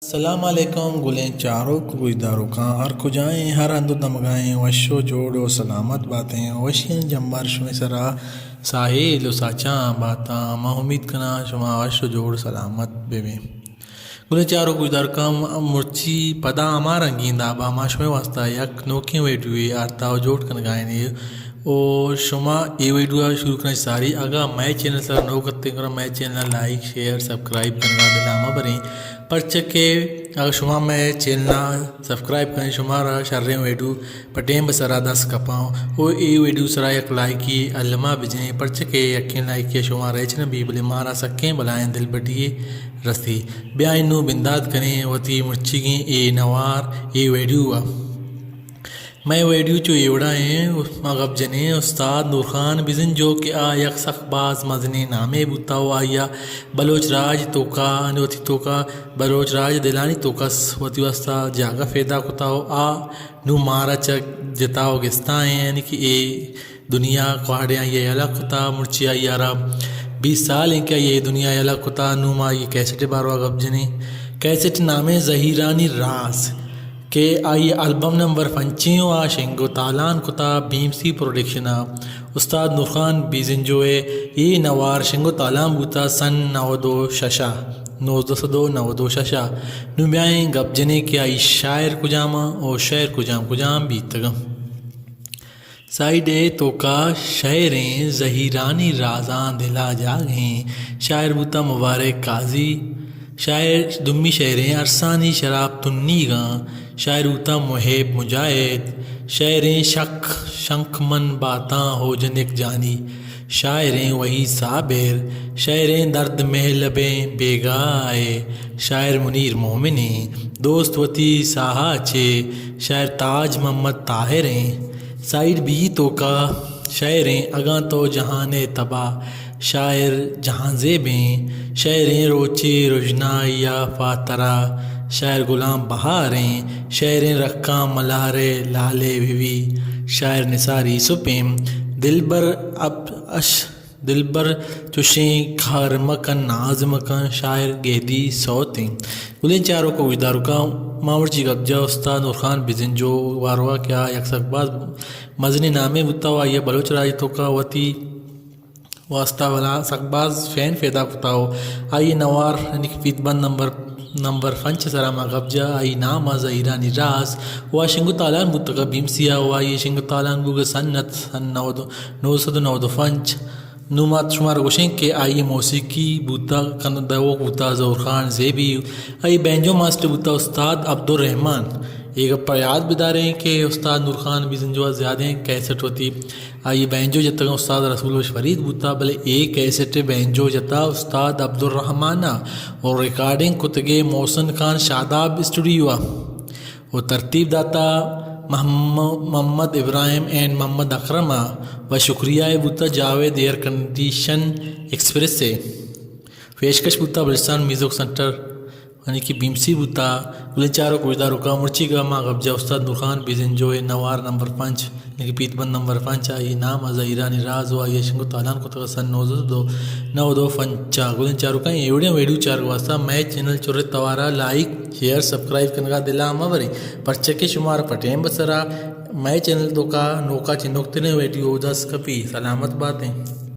السلام علیکم گلیں چاروں کو گزداروں کا ہر کو جائیں ہر اندو دمگائیں وشو جوڑو سلامت باتیں وشین جمبر شمع سرا ساحل و ساچاں باتاں میں امید کنا شما وشو جوڑ سلامت بے گلیں چاروں کو گزدار کا مرچی پدا ہمارا رنگین دابا ما شمع واسطہ یک نوکیں ویڈیوی آرتا و جوڑ کن گائنے اور شما یہ ویڈیو شروع کرنے ساری اگر میں چینل سر نو کرتے کرو میں چینل لائک شیئر سبسکرائب کرنا دلاما بریں پرچکے اگر شما میں چینل سبسکرائب کریں شمارا شریں ویڈیو پٹیم بسرا 10 کپاؤں اور یہ ویڈیو سرا یک لائکی علمہ بجیں پرچکے یقین لائکی شما ریچن بھی بلے مارا سکیں بلائیں دل بڑیے رسی بیائن نو بنداد کریں وطی مرچی گیں اے نوار اے ویڈیو میں ویڈیو چو ایوڑا ہیں مغب جنے استاد نور خان بزن جو کہ یک سخت باز مزنی نامے بوتاو آیا بلوچ راج توکا نوتی توکا بلوچ راج دلانی توکس وتی واسطہ جاگہ فیدا کتاو نو مارا چک جتاو گستائیں یعنی کہ اے دنیا کوہڑیاں یہ الگ کتا مرچی آئی یارا 20 سال ہیں کیا یہ دنیا الگ کتا نو ما یہ کیسٹ بارو غب جنے کیسٹ نامے ظہیرانی راز کہ آئی البم نمبر 5 شنگو تالان کتا بیم سی پروڈکشنا استاد نور خان بیزن جو ہے یہ نوار شنگو تالان بوتا سن 1996 نو بیائیں گب جنے کہ آئی شاعر کجاما اور شعر کجام بیتگم سائیڈ تو کا شعریں ظہیرانی رازاں دلا جاگیں شاعر بوتا مبارک قاضی شاعر دمی شعریں ارسانی شراب تنی گاں شاعر اوتا محب مجاہد شاعریں شنک من باتاں ہو جنک جانی شاعریں وہی صابر شاعریں درد محلبیں بیگائے شاعر منیر مومنیں دوست وتی ساہاچے شاعر تاج محمد طاہریں سائیڈ بھی تو کا شاعریں اگاں تو جہان تباہ شاعر جہاں زیبیں شاعریں روچے رجنایا فاترہ شاعر غلام بہاریں شاعریں رکھاں ملارے لالے بھوی شاعر نثاری سپیم دلبر چشیں کھار مکن ناز مکن شاعر گیدی سوتیں گلیں چاروں کو گزداروں کا ماورچی گبجہ استاد نور خان بزن جو واروا کیا یک سکباز مزنی نامے بتاوا یہ بلوچ راج تو کا وتی واسطہ والا سکباز فین فیدا کتاو آئی نوار نکفیت بند نمبر 5 سرامہ گبجہ آئی نام ظہیرانی راز شنگو تالان بوتا بھیمسیا آئی شنگو تالان بوگا سنت 995 نومات شمار گوشیں کہ آئی موسیقی بوتا کندوک بوتا ظہور خان زیبی آئی بینجو ماسٹر بوتا استاد عبدالرحمن ایک پر یاد بدارے ہیں کہ استاد نور خان بھی زنجوہ زیادہ ہیں کیسٹ ہوتی آئی بینجو جتا استاد رسول و فرید بوتا بلے ایک کیسٹ بینجو جتا استاد عبدالرحمن اور ریکارڈنگ کتگے محسن خان شاداب اسٹوڈیو اور ترتیب داتا محمد ابراہیم اینڈ محمد اکرم و شکریہ بوتا جاوید ایئر کنڈیشن ایکسپریس سے پیشکش بوتا بلستان میوزک سنٹر یعنی کہ بیمسی بوتا گلیں چاروں کو اداروں کا مرچی کا ماں گبجہ استاد نور خان بیزن جو ہے نوار نمبر 5 یعنی کہ پیت بند نمبر 5 آئی نام ظہیرانی راز ہوا یہ شنگو تالان کو تغسن 925 گلیں چاروں کا یہ ویڈیو چار واسطہ میں چینل چورے توارا لائک شیئر سبسکرائب کرنے کا دلہ ہمہ بری پرچکے شمار پٹیم بسرا میں چینل دو کا نوکا چنوکتنے ویڈیو 10 کپی سلامت باتیں